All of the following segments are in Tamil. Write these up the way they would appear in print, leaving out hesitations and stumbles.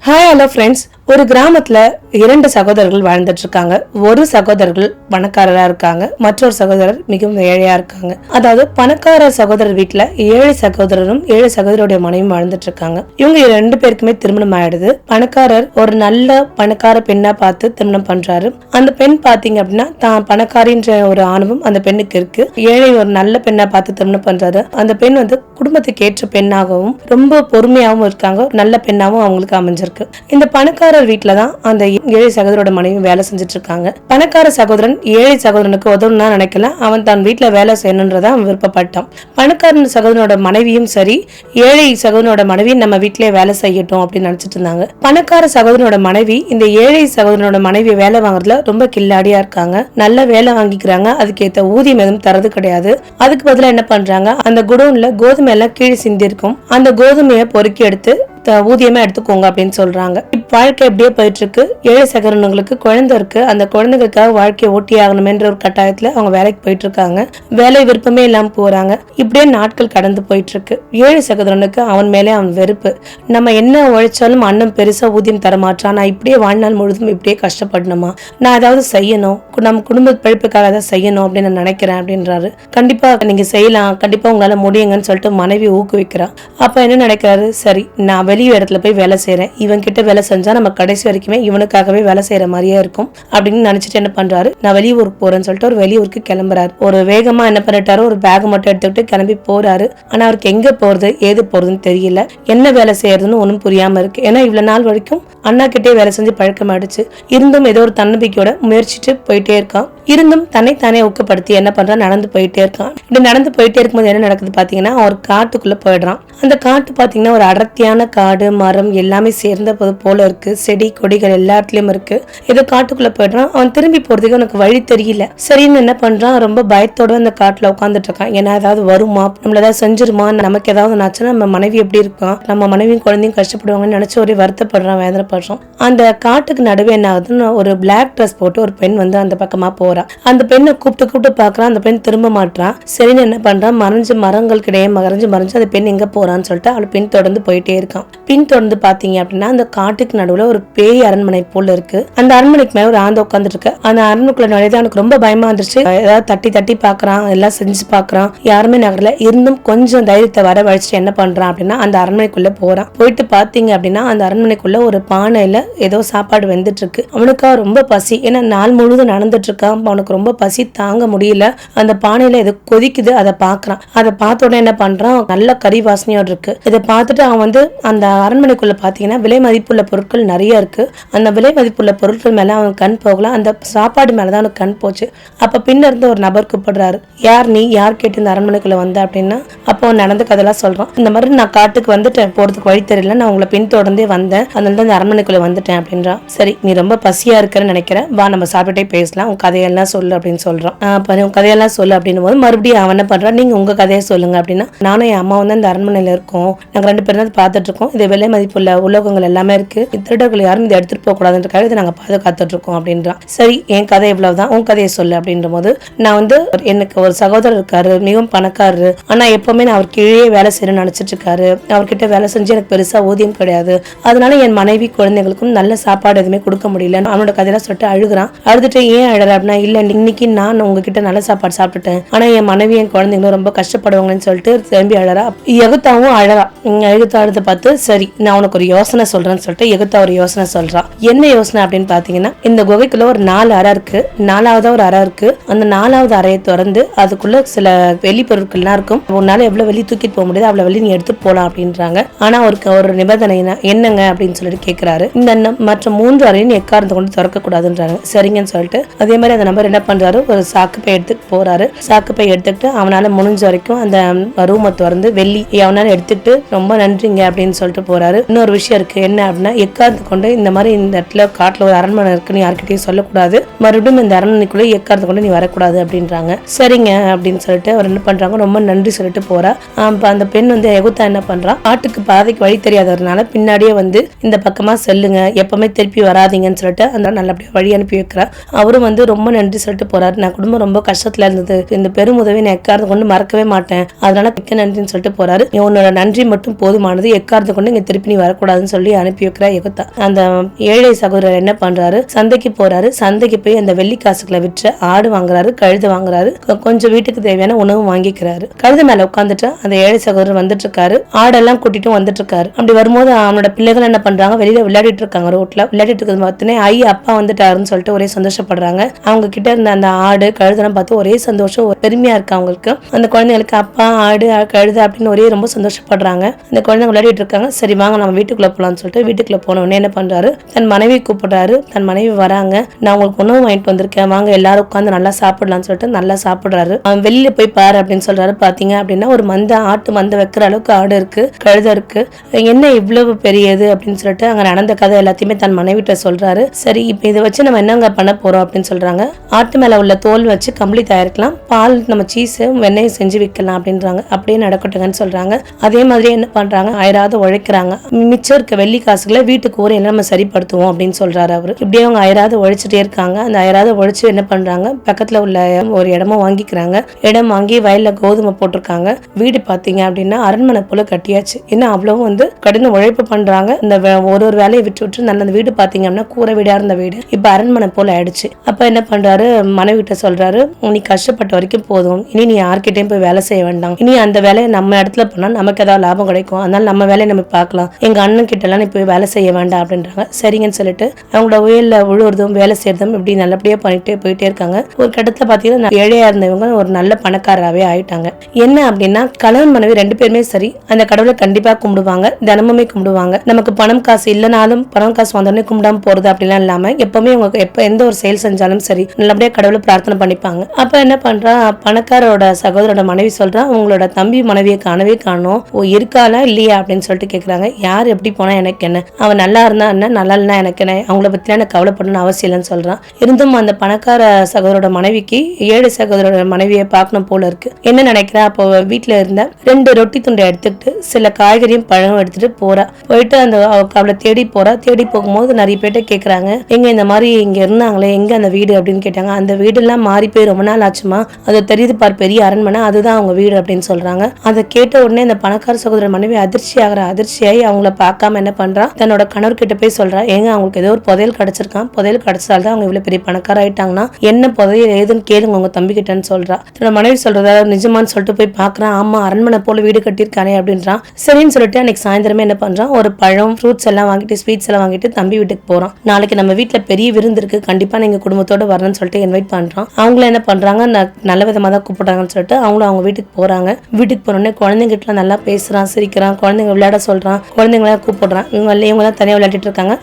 Hi hello friends. ஒரு கிராமத்துல 2 சகோதரர்கள் வாழ்ந்துட்டு இருக்காங்க. ஒரு சகோதரர்கள் பணக்காரரா இருக்காங்க, மற்றொரு சகோதரர் மிகவும் ஏழையா இருக்காங்க. அதாவது பணக்கார சகோதரர் வீட்டுல 7 சகோதரரும் 7 சகோதரருடைய மனைவியும் வாழ்ந்துட்டு இருக்காங்க. இவங்க 2 பேருக்குமே திருமணம் ஆயிடுது. பணக்காரர் ஒரு நல்ல பணக்கார பெண்ணா பார்த்து திருமணம் பண்றாரு. அந்த பெண் பாத்தீங்க அப்படின்னா தான் பணக்காரின்ற ஒரு ஆணவம் அந்த பெண்ணுக்கு இருக்கு. ஏழை ஒரு நல்ல பெண்ணா பார்த்து திருமணம் பண்றாரு. அந்த பெண் குடும்பத்துக்கு ஏற்ற பெண்ணாகவும் ரொம்ப பொறுமையாகவும் இருக்காங்க. நல்ல பெண்ணாகவும் அவங்களுக்கு அமைஞ்சிருக்கு. இந்த பணக்காரர் வீட்டுலதான் அந்த 7 சகோதரோட மனைவி வேலை செஞ்சுட்டு இருக்காங்க. பணக்கார சகோதரன் ஏழை சகோதரனுக்கு உதவுனா நினைக்கல, அவன் தான் வீட்டுல வேலை செய்யணும்ன்றத அவன் விருப்பப்பட்டான். பணக்காரன் சகோதரனோட மனைவியும் சரி, ஏழை சகோதரனோட மனைவி நம்ம வீட்டிலேயே வேலை செய்யட்டும் அப்படின்னு நினைச்சிட்டு இருந்தாங்க. பணக்கார சகோதரனோட மனைவி இந்த ஏழை சகோதரனோட மனைவி வேலை வாங்குறதுல ரொம்ப கில்லாடியா இருக்காங்க. நல்ல வேலை வாங்கிக்கிறாங்க. அதுக்கேற்ற ஊதியம் எதுவும் தரது கிடையாது. அதுக்கு பதிலா என்ன பண்றாங்க, அந்த குடோன்ல கோதுமை எல்லாம் கீழே சிந்தி இருக்கும். அந்த கோதுமையை பொறுக்கி எடுத்து ஊதியமா எடுத்துக்கோங்க அப்படின்னு சொல்றாங்க. வாழ்க்கை எப்படியே போயிட்டு இருக்கு. ஏழை சகோதரங்களுக்கு குழந்தை இருக்கு. அந்த குழந்தைகளுக்காக வாழ்க்கையை ஓட்டி ஆகணும்ன்ற ஒரு கட்டாயத்துல அவங்க வேலைக்கு போயிட்டு இருக்காங்க. வேலை விருப்பமே இல்லாம போறாங்க. இப்படியே நாட்கள் கடந்து போயிட்டு இருக்கு. ஏழை சகோதரனுக்கு அவன் மேலே அவன் வெறுப்பு. நம்ம என்ன உழைச்சாலும் அண்ணன் பெருசா ஊதியம் தரமாட்டான், நான் இப்படியே வாழ்நாள் முழுதும் இப்படியே கஷ்டப்படணுமா, நான் ஏதாவது செய்யணும், நம்ம குடும்ப பிழைப்புக்காக ஏதாவது செய்யணும் அப்படின்னு நான் நினைக்கிறேன் அப்படின்றாரு. கண்டிப்பா நீங்க செய்யலாம், கண்டிப்பா உங்களால முடியுங்கன்னு சொல்லிட்டு மனைவி ஊக்குவிக்கிறா. அப்ப என்ன நினைக்கிறாரு, சரி நான் வெளிய இடத்துல போய் வேலை செய்யறேன், இவன் கிட்ட வேலை செஞ்சா நம்ம கடைசி வரைக்குமே இவனுக்காகவே வேலை செய்யற மாதிரியே இருக்கும் அப்படின்னு நினைச்சிட்டு என்ன பண்றாரு, நான் வெளியூருக்கு போறேன்னு சொல்லிட்டு ஒரு வெளியூருக்கு கிளம்புறாரு. ஒரு வேகமா என்ன பண்ணிட்டாரு, ஒரு பேக் மட்டும் எடுத்துக்கிட்டு கிளம்பி போறாரு. ஆனா அவருக்கு எங்க போறது ஏது போறதுன்னு தெரியல. என்ன வேலை செய்யறதுன்னு ஒன்னும் புரியாம இருக்கு. ஏன்னா இவ்வளவு நாள் வரைக்கும் அண்ணா கிட்டே வேலை செஞ்சு பழக்கமாயிடுச்சு. இருந்தும் ஏதோ ஒரு தன்னம்பிக்கையோட முயற்சிட்டு போயிட்டே இருக்கான். இருந்தும் தன்னைத்தானே ஊக்கப்படுத்தி என்ன பண்றான், நடந்து போயிட்டே இருக்கான். இப்படி நடந்து போயிட்டே இருக்கும்போது என்ன நடக்குது பாத்தீங்கன்னா, ஒரு காட்டுக்குள்ள போயிடுறான். அந்த காட்டு பாத்தீங்கன்னா ஒரு அடர்த்தியான காடு, மரம் எல்லாமே சேர்ந்த போல இருக்கு. செடி கொடிகள் எல்லா இடத்துலயும் இருக்கு. ஏதோ காட்டுக்குள்ள போயிடுறான். அவன் திரும்பி போறதுக்கு அவனுக்கு வழி தெரியல. சரின்னு என்ன பண்றான், ரொம்ப பயத்தோட அந்த காட்டுல உட்காந்துட்டு இருக்கான். ஏன்னா ஏதாவது வருமா, நம்மள ஏதாவது செஞ்சிருமா, நமக்கு ஏதாவது நாச்சுன்னா நம்ம மனைவி எப்படி இருக்கான், நம்ம மனைவியும் குழந்தையும் கஷ்டப்படுவாங்கன்னு நினைச்சு ஒரே வருத்தப்படுறான், வேதனைப்படுறான். அந்த காட்டுக்கு நடுவே என்ன ஆகுதுன்னு ஒரு பிளாக் ட்ரெஸ் போட்டு ஒரு பெண் அந்த பக்கமா போறா. அந்த பெண்ணை கூப்பிட்டு பாக்குறான். அந்த பெண் திரும்ப மாட்டான். சரின்னு என்ன பண்றான், மறைஞ்சு மரங்கள் கிடையே மறைஞ்சு அந்த பெண் எங்க போறான்னு சொல்லிட்டு அவள் பின் தொடர்ந்து போயிட்டே இருக்கான். பின் தொடர்ந்து பாத்தீங்க அப்படின்னா அந்த காட்டுக்கு நடுவுல ஒரு பேய் அரண்மனை போல இருக்கு. அந்த அரண்மனைக்கு மேல ஒரு ஆந்த உட்காந்துட்டு இருக்கு. அந்த அரண்மனைக்குள்ள நுழைதான் அவனுக்கு ரொம்ப பயமா இருந்துச்சு. ஏதாவது தட்டி பாக்குறான், எல்லாம் செஞ்சு பாக்குறான், யாருமே நகரல. இருந்தும் கொஞ்சம் தைரியத்தை வர வழிச்சுட்டு என்ன பண்றான் அப்படின்னா அந்த அரண்மனைக்குள்ள போறான். போயிட்டு பாத்தீங்க அப்படின்னா அந்த அரண்மனைக்குள்ள ஒரு பானையில ஏதோ சாப்பாடு வெந்துட்டு இருக்கு. அவனுக்கா ரொம்ப பசி. ஏன்னா நாள் முழுதும் நடந்துட்டு இருக்கான். அவனுக்கு ரொம்ப பசி தாங்க முடியல. அந்த பானையில ஏதோ கொதிக்குது, அதை பாக்குறான். அதை பார்த்த உடனே என்ன பண்றான், நல்ல கறி வாசனையோடு இருக்கு. இதை பார்த்துட்டு அவன் அந்த அரண்மனைக்குள்ள பாத்தீங்கன்னா விலை மதிப்புள்ள பொருட்கள் நிறைய இருக்கு. அந்த விலை மதிப்புள்ள பொருட்கள் மேல அவன் கண் போகல, அந்த சாப்பாடு மேலதான் அவனுக்கு கண் போச்சு. அப்ப பின்ன இருந்து ஒரு நபர் கூப்பிடுறாரு, யார் நீ, யார் கேட்டு இந்த அரண்மனைக்குள்ள வந்த அப்படின்னா. அப்போ அவன் நடந்த கதையெல்லாம் சொல்றான். இந்த மாதிரி நான் காட்டுக்கு வந்துட்டேன், போறதுக்கு வழி தெரியல, நான் உங்களை பின் தொடர்ந்தே வந்தேன், அதனால தான் இந்த அரண்மனைக்குள்ள வந்துட்டேன் அப்படின்றான். சரி நீ ரொம்ப பசியா இருக்கிறன்னு நினைக்கிறேன், வா நம்ம சாப்பிட்டே பேசலாம், உன் கதையெல்லாம் சொல்லு அப்படின்னு சொல்றான். உன் கதையெல்லாம் சொல்லு அப்படின்னு போது மறுபடியும் அவன் என்ன பண்றான், நீங்க உங்க கதையை சொல்லுங்க அப்படின்னா. நானும் என் அம்மா இந்த அரண்மனையில இருக்கோம், நாங்க 2 பேரும் தான் பார்த்துட்டு இருக்கோம். இது விலை மதிப்புள்ள உலோகங்கள் எல்லாமே இருக்கு, திருடர்கள் யாரும் இதை எடுத்துட்டு போக கூடாதுன்றக்காக இதை நாங்க பாதுகாத்துட்டு இருக்கோம் அப்படின்றான். சரி என் கதை இவ்வளவுதான், உன் கதையை சொல்லு அப்படின்ற போது, நான் எனக்கு ஒரு சகோதரர் இருக்காரு, மிகவும் பணக்காரரு. ஆனா எப்பவுமே நான் அவர் கீழே வேலை செய்யணும்னு நினைச்சிட்டு இருக்காரு. அவர்கிட்ட வேலை செஞ்சு எனக்கு பெருசா ஊதியம் கிடையாது. அதனால என் மனைவி குழந்தைகளுக்கும் நல்ல சாப்பாடு எதுவுமே கொடுக்க முடியல. அவனோட கதையெல்லாம் சொல்லிட்டு அழுகுறான். அழுதுட்டு ஏன் அழற அப்படின்னா, இல்ல இன்னைக்கு நான் உங்ககிட்ட நல்ல சாப்பாடு சாப்பிட்டுட்டேன், ஆனா என் மனைவி என் குழந்தைங்களும் ரொம்ப கஷ்டப்படுவாங்கன்னு சொல்லிட்டு திரும்பி அழறா. எகுத்தாவும் அழறா. எகுத்தா அழுத பார்த்து, சரி நான் உனக்கு ஒரு யோசனை சொல்றேன்னு சொல்லிட்டு எகுத்தா ஒரு யோசனை சொல்றா. என்ன யோசனை அப்படின்னு பாத்தீங்கன்னா, இந்த குகைக்குள்ள ஒரு 4 அறை இருக்கு. 4வது ஒரு அறை இருக்கு. அந்த 4வது அறையை திறந்து அதுக்குள்ள சில வெளி பொருட்கள்லாம் இருக்கும். உன்னால எவ்வளவு வெளியே தூக்கிட்டு போக முடியாது அவ்வளவு வெளியே நீ எடுத்து போலாம் அப்படின்றாங்க. ஆனா ஒரு நிபந்தனை என்னங்க அப்படின்னு சொல்லிட்டு கேட்கிறாரு. இந்த மற்ற 3 அறையும் எக்காரத்தை கொண்டு திறக்க கூடாதுன்றாங்க. சரிங்கன்னு சொல்லிட்டு அதே மாதிரி அந்த நபர் என்ன பண்றாரு, ஒரு சாக்கு பை எடுத்துட்டு போறாரு. சாக்கு பை எடுத்துக்கிட்டு அவனால முடிஞ்ச வரைக்கும் அந்த ரூமை திறந்து வெள்ளி அவனால எடுத்துக்கிட்டு ரொம்ப நன்றிங்க அப்படின்னு சொல்லிட்டு போறாரு. இன்னொரு விஷயம் இருக்கு, என்ன அப்படின்னா, எக்காரத்தை கொண்டு இந்த மாதிரி இந்த இடத்துல காட்டுல ஒரு அரண்மனை இருக்குன்னு யார்கிட்டயும் சொல்லக்கூடாது, மறுபடியும் இந்த அரண்மனைக்குள்ள எக்காரத்தை கொண்டு நீ வரக்கூடாது அப்படின்றாங்க. சரிங்க அப்படின்னு சொல்லிட்டு அவர் என்ன பண்றாங்க, ரொம்ப நன்றி சொல்லிட்டு போறா. அந்த பெண் எகுத்தா என்ன பண்றா, காட்டுக்கு பாதைக்கு வழி தெரியாததுனால பின்னாடியே இந்த பக்கமா செல்லுங்க, எப்பவுமே திருப்பி வராதிங்கன்னு சொல்லிட்டு அந்த நல்லபடியா வழி அனுப்பி வைக்கிறா. அவரும் ரொம்ப நன்றி சொல்லிட்டு போறாரு. நான் குடும்பம் ரொம்ப கஷ்டத்துல இருந்தது, இந்த பெரும் உதவி நான் எக்காரத்தை கொண்டு மறக்கவே மாட்டேன், அதனால மிக்க நன்றின்னு சொல்லிட்டு போறாரு. உன்னோட நன்றி மட்டும் போதுமானது, எக்காரத்தை கொண்டு இங்க திருப்பி நீ வரக்கூடாதுன்னு சொல்லி அனுப்பி வைக்கிறா யகுத்தா. அந்த ஏழை சகோதரர் என்ன பண்றாரு, சந்தைக்கு போறாரு. சந்தைக்கு போய் அந்த வெள்ளி காசுகளை விற்று ஆடு வாங்குறாரு, கழுது வாங்குறாரு, கொஞ்சம் வீட்டுக்கு தேவையான உணவு வாங்கிக்கிறாரு. கழுது மேல உட்காந்துட்டு அந்த ஏழை சகோதரர் வந்துட்டு இருக்காரு, ஆடெல்லாம் கூட்டிட்டு வந்துட்டு இருக்காரு. அப்படி வரும்போது அவனோட பிள்ளைகள் என்ன பண்றாங்க, வெளியில விளையாடிட்டு இருக்காங்க, ரோட்ல விளையாடிட்டு இருக்கிறது பார்த்தோன்னே அப்பா வந்துட்டாருன்னு சொல்லிட்டு ஒரே சந்தோஷப்படுறாங்க. அவங்க கிட்ட இருந்த அந்த ஆடு கழுதெல்லாம் பார்த்து ஒரே சந்தோஷம், பெருமையா இருக்கு அவங்களுக்கு. அந்த குழந்தைங்களுக்கு அப்பா ஆடு கழுது அப்படின்னு ஒரே ரொம்ப சந்தோஷப்படுறாங்க. அந்த குழந்தைங்க விளையாடிட்டு இருக்காங்க. சரி வாங்க நம்ம வீட்டுக்குள்ள போலான்னு சொல்லிட்டு வீட்டுக்குள்ள போன உடனே என்ன பண்றாரு, தன் மனைவி கூப்பிடுறாரு. தன் மனைவி வராங்க, நான் உங்களுக்கு உணவு வாங்கிட்டு வந்திருக்கேன், வாங்க எல்லாரும் உட்காந்து நல்லா சாப்பிடலாம்னு சொல்லிட்டு நல்லா சாப்பிடுறாரு. அவன் வெளியில போய் பாரு அப்படின்னு சொல்றாரு. பாத்தீங்க அப்படின்னா ஒரு ஆட்டு மந்த வைக்கிற அளவுக்கு ஆடு இருக்கு, கழுத இருக்கு. என்ன இவ்வளவு பெரியது அப்படின்னு சொல்லிட்டு அங்க நடந்த கதை எல்லாத்தையுமே தன் மனைவிட்ட சொல்றாரு. சரி இப்ப இதை வச்சு நம்ம என்னங்க பண்ண போறோம் அப்படின்னு சொல்றாங்க. ஆட்டு மேல உள்ள தோல் வச்சு கம்பளி தயாரிக்கலாம், பால் நம்ம சீஸ் வெண்ணெய் செஞ்சு விற்கலாம் அப்படின்றாங்க. அப்படியே நடக்கட்டுங்கன்னு சொல்றாங்க. அதே மாதிரி என்ன பண்றாங்க, அயராது உழைக்கிறாங்க. மிச்சம் இருக்க வெள்ளி காசுகளை வீட்டுக்கு ஒரு எல்லாம் நம்ம சரிப்படுத்துவோம் அப்படின்னு சொல்றாரு அவரு. இப்படியே அவங்க அயராது உழைச்சிட்டே இருக்காங்க. அந்த அயராது உழைச்சு என்ன பண்றாங்க, பக்கத்துல உள்ள ஒரு இடமும் வாங்கிக்கிறாங்க. இடம் வாங்கி வயல்ல கோதுமை போட்டிருக்காங்க. வீடு பாத்தீங்க அப்படின்னா அரண்மனை போல கட்டியாச்சு. ஏன்னா அவ்வளவும் கடின உழைப்பு பண்றாங்க. இந்த ஒரு வேலையை விட்டு நல்ல வீடு பாத்தீங்க அப்படின்னா கூரை வீடா இருந்த வீடு இப்ப அரண்மனை போல ஆயிடுச்சு. அப்ப என்ன பண்றாரு, மனைவி கிட்ட சொல்றாரு, நீ கஷ்டப்பட்ட வரைக்கும் போதும், இனி நீ யார்கிட்டயும் போய் வேலை செய்ய வேண்டாம், இனி அந்த வேலையை நம்ம இடத்துல பண்ணா நமக்கு ஏதாவது லாபம் கிடைக்கும், அதனால நம்ம வேலையை நம்ம பார்க்கலாம், எங்க அண்ணன் கிட்ட எல்லாம் நீ போய் வேலை செய்ய வேண்டாம் அப்படின்றாங்க. சரிங்கன்னு சொல்லிட்டு அவங்களோட உயர்ல உழுவுறதும் வேலை செய்யறதும் இப்படி நல்லபடியா பண்ணிட்டே போயிட்டே இருக்காங்க. ஒரு கட்டத்துல பாத்தீங்கன்னா ஏழையா இருந்தவங்க ஒரு நல்ல பணக்காரராகவே ஆயிட்டாங்க. என்ன அப்படின்னா கணவன் மனைவி ரெண்டு பேருமே சரி அந்த கடவுளை கண்டிப்பா கும்பிடுவாங்க, தினமுமே கும்பிடுவாங்க. நமக்கு பணம் காசு இல்லைனாலும் பணம் காசு வந்தோடனே கும்பிடாம போறது அப்படிலாம் இல்லாம எப்பவுமே அவங்க எப்ப எந்த ஒரு செயல் செஞ்சாலும் சரி நல்லபடியா கடவுளை பிரார்த்தனை பண்ணிப்பாங்க. அப்ப என்ன பண்றா, பணக்காரோட சகோதரோட மனைவி சொல்றா, உங்களோட தம்பி மனைவியை காணவே காணோம், இருக்காளா இல்லையா அப்படின்னு சொல்லிட்டு கேக்குறாங்க. யார் எப்படி போனா எனக்கு என்ன, அவன் நல்லா இருந்தா என்ன நல்லா இல்லைன்னா எனக்கு என்ன, அவங்கள பத்தி எனக்கு கவலைப்படணும்னு அவசியம் இல்லைன்னு சொல்றான். இருந்தும் அந்த பணக்கார சகோதரோட மனைவிக்கு ஏழை சகோதரோட மனைவியை பார்க்கணும் போல இருக்கு. என்ன நினைக்கிறா, அப்போ வீட்டுல இருந்த 2 ரொட்டி துண்டை எடுத்துக்கிட்டு சில காய்கறியும் பழமும் எடுத்துட்டு போறா. போயிட்டு அந்த அவளை தேடி போறா. தேடி போகும்போது நிறைய பேர்ட்ட கேக்குறாங்க, எங்க இந்த மாதிரி இங்க இருந்தாங்களே எங்க அந்த வீடு அப்படின்னு கேட்டாங்க. அந்த வீடு எல்லாம் மாறி போய் ரொம்ப நாள் ஆச்சுமா, அது தெரியுது பார் பெரிய அரண்மனை, அதுதான் அவங்க வீடு அப்படின்னு சொல்றாங்க. அதை கேட்ட உடனே இந்த பணக்கார சகோதர மனைவி அதிர்ச்சி ஆகிறா. அதிர்ச்சியாகி அவங்கள பார்க்காம என்ன பண்றா, தன்னோட கணவர் கிட்ட போய் சொல்றா, ஏங்க அவங்களுக்கு ஏதோ ஒரு புதையல் கிடைச்சிருக்கான், புதையல் கிடைச்சால்தான் அவங்க இவ்வளவு பெரிய பணக்கார ஆயிட்டாங்கன்னா என்ன புதையல் ஏதுன்னு கேளுங்க உங்க தம்பி கிட்டன்னு சொல்றா. தன்னோட மனைவி சொல்றதா நிஜமான்னு சொல்லிட்டு போய் பாக்குறான். ஆமா அரண்மனை போல வீடு கட்டியிருக்கானே அப்படின்றான். சரின்னு சொல்லிட்டு அன்னைக்கு சாயந்தரமே என்ன பண்றான், ஒரு பழம் ஃப்ரூட்ஸ் எல்லாம் வாங்கிட்டு ஸ்வீட்ஸ் எல்லாம் வாங்கிட்டு தம்பி வீட்டுக்கு போறான். நாளைக்கு நம்ம வீட்டுல பெரிய விருந்து இருக்கு, கண்டிப்பா நீங்க குடும்பத்தோட வரணும்னு சொல்லிட்டு இன்வைட் பண்றான். அவங்களும் என்ன பண்றாங்க, நல்ல விதமா தான் கூப்பிடுறாங்கன்னு சொல்லிட்டு அவங்களும் அவங்க வீட்டுக்கு போறாங்க. வீட்டுக்கு போனோடனே குழந்தைங்க கிட்ட நல்லா பேசுறான், சிரிக்கிறான், குழந்தைங்க விளையாட சொல்றான், குழந்தைங்கள கூப்பிடுறான். இவங்க தான் தனியா விளையாடிட்டு இருக்காங்க.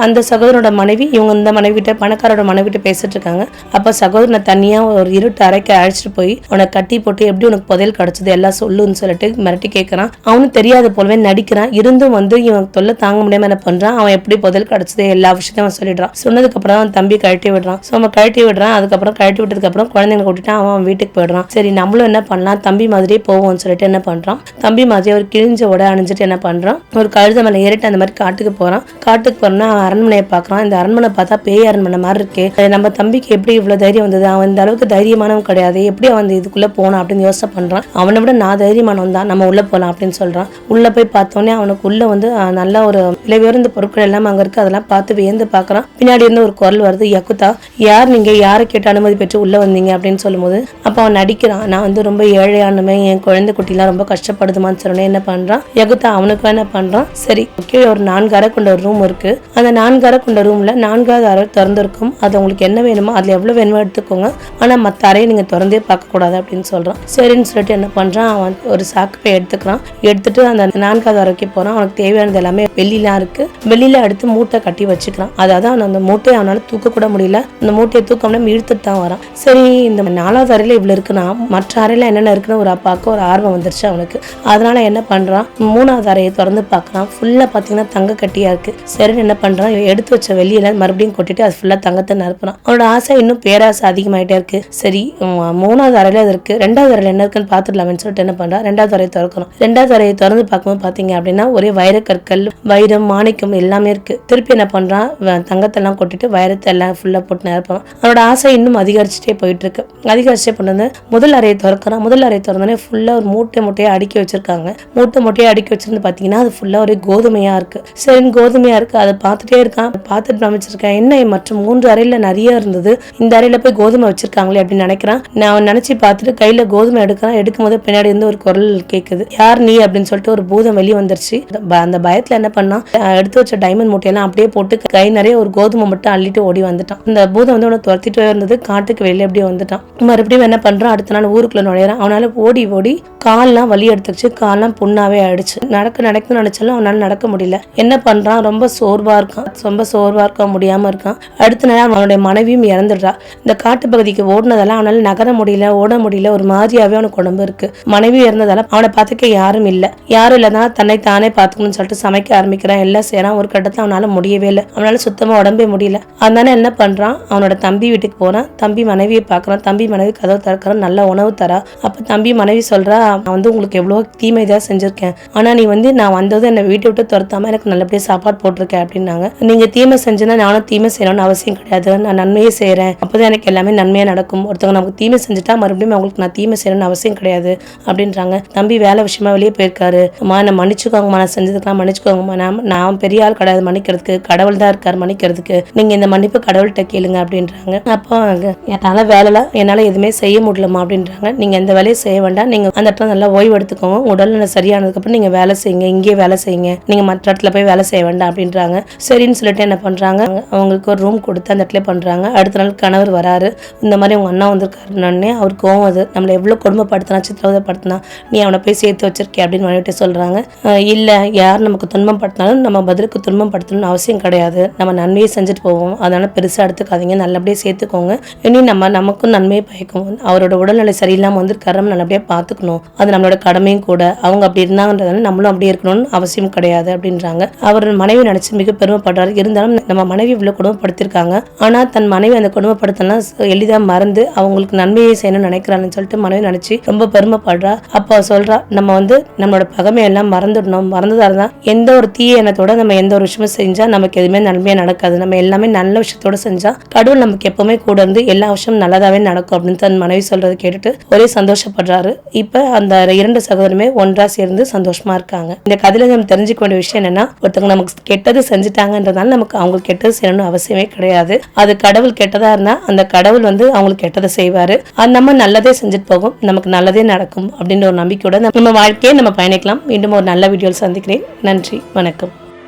அந்த சகோதரோட மனைவி இவங்க இந்த மனைவி கிட்ட பணக்காரோட மனைவி கிட்ட பேசிட்டு இருக்காங்க. அப்ப சகோதரனை தனியா ஒரு இருட்டு அறைக்கு அழைச்சிட்டு போய் அவனை கட்டி போட்டு எப்படி உனக்கு புதையல் கிடைச்சது எல்லாம் சொல்லுன்னு சொல்லிட்டு மிரட்டி கேட்கறான். அவனும் தெரியாத போலவே நடிக்கிறான். இருந்தும் இவன் தொல்லை தாங்க முடியாம என்ன பண்றான், அவன் எப்படி புதையல் கிடைச்சது எல்லா விஷயத்தையும் அவன் சொல்லிடுறான். சொன்னதுக்கு அப்புறம் அவன் தம்பி கழட்டி விடுறான். அவன் கழட்டி விடுறான். அதுக்கப்புறம் கழட்டி விட்டதுக்கு அப்புறம் குழந்தைங்க கூட்டிட்டு அவன் வீட்டுக்கு போயிடுறான். சரி நம்மளும் என்ன பண்ணலாம், தம்பி மாதிரியே போவோம்னு சொல்லிட்டு என்ன பண்றான், தம்பி மாதிரி ஒரு கிழிஞ்ச உடை அணிஞ்சிட்டு என்ன பண்றான், ஒரு கழுத மேல ஏறிட்டு அந்த மாதிரி காட்டுக்கு போறான். காட்டுக்கு போறோம்னா அரண்மனையை பாக்குறான். இந்த அரண்மனை பார்த்தா பேய் அரண்மனை மாதிரி இருக்கு. நம்ம தம்பிக்கு எப்படி இவ்வளவு தைரியம் வந்தது, அவன் இந்த அளவுக்கு தைரியமானவன் கிடையாது, எப்படி அவன் இதுக்குள்ள போனான் அப்படின்னு யோசனை பண்றான். அவனை விட நான் தைரியமானவன் தான், நம்ம உள்ள போலாம் அப்படின்னு சொல்றான். உள்ள போய் பார்த்தோன்னே அவனுக்கு உள்ள நல்ல ஒரு விலை உயர்ந்த பொருட்கள் எல்லாம் அங்க இருக்கு. அதெல்லாம் பார்த்து வியந்து பாக்குறான். பின்னாடி இருந்து ஒரு குரல் வருது, யகுத்தா யார் நீங்க, யாரை கேட்டு அனுமதி பெற்று உள்ள வந்தீங்க அப்படின்னு சொல்லும்போது அப்ப அவன் நடிக்கிறான். நான் ரொம்ப ஏழையானுமே, என் குழந்தை குட்டி எல்லாம் ரொம்ப கஷ்டப்படுதுமான்னு சொன்னே என்ன பண்றான், யகுத்தா அவனுக்கு என்ன பண்றான், சரி கீழே ஒரு 4 அறை கொண்ட ஒரு ரூம் இருக்கு, அந்த 4 அறை கொண்ட ரூம்ல 4வது அறை திறந்திருக்கும், அது உங்களுக்கு என்ன வேணுமோ அதுல எவ்வளவு வேணுமோ எடுத்துக்கோங்க, ஆனா மத்த அறையை நீங்க திறந்தே பார்க்க கூடாது அப்படின்னு சொல்றான். சரின்னு சொல்லிட்டு என்ன பண்றான், அவன் ஒரு சாக்கு போய் எடுத்துக்கிறான். எடுத்துட்டு அந்த 4வது அறைக்கு போறான். அவனுக்கு தேவையானது எல்லாமே வெளியிலாம் இருக்கு. வெளியில அடுத்து மூட்டை கட்டி வச்சுக்கிறான். அதாவது அந்த மூட்டையை அவனால தூக்க கூட முடியல. அந்த மூட்டையை தூக்க இழுத்துட்டு தான் வரான். சரி இந்த 4வது அறையில இவ்வளவு இருக்குன்னா மற்ற அறையில என்னென்ன இருக்குன்னு ஒரு அப்பாவுக்கு ஒரு ஆர்வம் வந்துருச்சு அவனுக்கு. அதனால என்ன பண்றான், 3வது அறையை திறந்து பார்க்கறான். ஃபுல்லா பாத்தீங்கன்னா தங்க கட்டியா இருக்கு. சரின்னு என்ன பண்றான், எடுத்து வச்ச வெளியில மறுபடியும் கொட்டிட்டு அது ஃபுல்லா தங்கத்தை நிரப்புறான். அவனோட ஆசை இன்னும் பேராசை அதிகமாயிட்டே இருக்கு. சரி 3வது அறையில இருக்கு, 2வது அறையில என்ன இருக்குன்னு பாத்துடலாம்னு சொல்லிட்டு என்ன பண்றான், 2வது அறையை திறக்கிறோம். 2வது அறையை திறந்து பார்க்கும்போது பாத்தீங்க அப்படின்னா ஒரே வைரக்கற்கள், வைரம், மாணிக்கம் எல்லாமே இருக்கு. திருப்பி என்ன பண்றான், தங்கத்தெல்லாம் கொட்டிட்டு வைரத்தை எல்லாம் ஃபுல்லா போட்டு நிரப்புறான். அவனோட ஆசை இன்னும் அதிகரிச்சுட்டே போயிட்டு இருக்கு. அதிகரிச்சே பண்ணது முதல் அறையை திறக்கிறான். முதல் அறையை திறந்தோடனே ஃபுல்லா ஒரு மூட்டையை அடுக்கி வச்சிருக்காங்க. மூட்டையை அடுக்கி வச்சிருந்து பாத்தீங்கன்னா அது ஃபுல்லா ஒரு கோதுமையா இருக்கு. சரி, கோதுமையா இருக்கு, அதை பார்த்துட்டே இருக்கான். பார்த்துட்டு அமைச்சிருக்கேன், என்ன மற்றும் 3 அறையில நிறைய இருந்தது, இந்த அறையில போய் கோதுமை வச்சிருக்காங்களே அப்படின்னு நினைக்கிறான். நான் நினைச்சு பார்த்துட்டு கையில கோதுமை எடுக்கிறான். எடுக்கும் போது பின்னாடி இருந்து ஒரு குரல் கேட்குது, யார் நீ அப்படின்னு சொல்லிட்டு ஒரு பூதம் வெளியே வந்துருச்சு. அந்த பயத்துல என்ன பண்ணா, எடுத்து வச்ச டைமண்ட் மூட்டையெல்லாம் அப்படியே போட்டு கை நிறைய ஒரு கோதுமை மட்டும் அள்ளிட்டு ஓடி வந்துட்டான். இந்த பூதம் வந்து அவனை துரத்திட்டு இருந்தது. காட்டுக்கு வெளியே அப்படியே வந்துட்டான். மறுபடியும் என்ன பண்றான், அடுத்த நாள் ஊருக்குள்ள நுழையிறான். அவனால ஓடி ஓடி கால்லாம் வலி எடுத்துச்சு, கால்லாம் புண்ணாவே ஆயிடுச்சு. நடக்க நினைச்சாலும் அவனால நடக்க முடியல. என்ன பண்றான், ரொம்ப சோர்வா இருக்க முடியாம இருக்கான். அடுத்த நாள் அவனுடைய மனைவியும் இறந்துடுறா. இந்த காட்டு பகுதிக்கு ஓடினதால அவனால நகர முடியல, ஓட முடியல, ஒரு மாதிரியாவே அவனுக்கு உடம்பு இருக்கு. மனைவி இறந்ததால அவனை பார்த்துக்க யாரும் இல்லைன்னா தன்னை தானே பார்த்துக்கணும்னு சொல்லிட்டு சமைக்க ஆரம்பிக்கிறான். எல்லாம் செய்யறான். ஒரு கட்டத்துல அவனால முடியவே இல்லை. அவனால சுத்தமா உடம்பே முடியல. அதனால என்ன பண்றான், அவனோட தம்பி வீட்டுக்கு போறான். தம்பி மனைவியை பார்க்கறான். தம்பி மனைவி கதவு திறக்கிறான். நல்ல உணவு தரா. அப்ப தம்பி மனைவி சொல்றா, நான் வந்து உங்களுக்கு எவ்வளவு தீமை தான் செஞ்சிருக்கேன், ஆனா நீ வந்து நான் வந்தது என்னை வீட்டை விட்டு துரத்தாம எனக்கு நல்லபடியா சாப்பாடு போட்டிருக்கேன் அப்படின்னாங்க. நீங்க தீமை செஞ்சுன்னா நானும் தீமை செய்யணும்னு அவசியம் கிடையாது, நான் நன்மையே செய்யறேன், அப்பதான் எனக்கு எல்லாமே நன்மையா நடக்கும். ஒருத்தவங்க நமக்கு தீமை செஞ்சுட்டா மறுபடியும் அவங்களுக்கு நான் தீமை செய்யணும்னு அவசியம் கிடையாது அப்படின்றாங்க. தம்பி வேலை விஷயமா வெளியே போயிருக்காரு. அம்மா நான் மன்னிச்சுக்கோங்கம்மா, நான் செஞ்சதுக்கெல்லாம் மன்னிச்சுக்கோங்கம்மா, நான் பெரிய ஆள் கிடையாது மன்னிக்கிறதுக்கு, கடவுள் தான் இருக்காரு மன்னிக்கிறதுக்கு, நீங்க இந்த மன்னிப்பு கடவுள்கிட்ட கேளுங்க அப்படின்றாங்க. அப்போ என்னால என்னால எதுவுமே செய்ய முடியலமா அப்படின்றாங்க. நீங்க எந்த வேலையை செய்ய வேண்டாம், நீங்க அந்த இடத்துல நல்லா ஓய்வு எடுத்துக்கோங்க, உடல்நிலை சரியானதுக்கு அப்புறம் நீங்க வேலை செய்யுங்க, இங்கே வேலை செய்யுங்க, நீங்க மற்ற இடத்துல போய் வேலை செய்ய வேண்டாம் அப்படின்றாங்க. சரின்னு சொல்லிட்டு என்ன பண்றாங்க, அவங்களுக்கு ஒரு ரூம் கொடுத்து அந்த இடத்துல பண்றாங்க. அடுத்த நாள் கணவர் வராரு. இந்த மாதிரி உங்க அண்ணா வந்திருக்காருன்னே அவர் கோவம், அது நம்மளை எவ்வளவு கொடுமைப்படுத்தினா சித்திரவதைப்படுத்தினா, நீ அவனை போய் சேர்த்து வச்சிருக்கே அப்படின்னு மனைவிட்டு சொல்றாங்க. இல்ல, யார் நமக்கு துன்பம் படுத்தினாலும் நம்ம பதிலுக்கு துன்பம் படுத்தணும்னு அவசியம் கிடையாது, நம்ம நன்மையை செஞ்சுட்டு போவோம், அதனால பெருசா எடுத்துக்காதீங்க, நல்லபடியா சேர்த்துக்கோங்க, இனி நமக்கும் நன்மையை பயக்கும். அவரோட உடல்நிலை சரியில்லாம வந்திருக்காரு, நல்லபடியா பாத்துக்கணும், அது நம்மளோட கடமையும் கூட. அவங்க அப்படி இருந்தாங்கன்றதால நம்மளும் அப்படி இருக்கணும்னு அவசியம் கிடையாது அப்படின்றாங்க. அவர் மனைவி நினைச்சு மிக பெருமைப்படுறாரு. இருந்தாலும் நம்ம மனைவி இவ்வளவு கொடுமைப்படுத்திருக்காங்க, ஆனா தன் மனைவி அந்த கொடுமைப்படுத்தலாம் எளிதா மறந்து அவங்களுக்கு நன்மையை செய்யணும்னு நினைக்கிறான்னு சொல்லிட்டு மனைவி நினைச்சு ரொம்ப பெருமைப்படுறா. அப்ப சொல்றா, நம்ம வந்து நம்மளோட பகைமையெல்லாம் மறந்துடணும், மறந்துதான் எந்த ஒரு தீய எண்ணத்தோட நம்ம எந்த ஒரு விஷயமும் செஞ்சா நமக்கு எதுவுமே நன்மையா நடக்காது, நம்ம எல்லாமே நல்ல விஷயத்தோட செஞ்சா கடவுள் நமக்கு எப்பவுமே கூட இருந்து எல்லா விஷயமும் நல்லதாவே நடக்கும் அப்படின்னு தன் மனைவி சொல்றதை கேட்டுட்டு ஒரே சந்தோஷப்படுறாரு. இப்ப அந்த 2 சகோதரமே ஒன்றா சேர்ந்து சந்தோஷமா இருக்காங்க. இந்த கதையில நம்ம தெரிஞ்சுக்க வேண்டிய விஷயம் என்னன்னா, ஒருத்தவங்க நமக்கு கெட்டது செஞ்சுட்டாங்கன்றதால நமக்கு அவங்களுக்கு கெட்டது செய்யணும்னு அவசியமே கிடையாது. அது கடவுள் கெட்டதா இருந்தா அந்த கடவுள் வந்து அவங்களுக்கு கெட்டதை செய்வாரு, அது நம்ம நல்லதே செஞ்சுட்டு போகும், நமக்கு நல்லதே நடக்கும் அப்படின்ற ஒரு நம்பிக்கையோட நம்ம வாழ்க்கையை நம்ம பயணிக்கலாம். மீண்டும் ஒரு நல்ல வீடியோவில் சந்திக்கிறேன். நன்றி, வணக்கம்.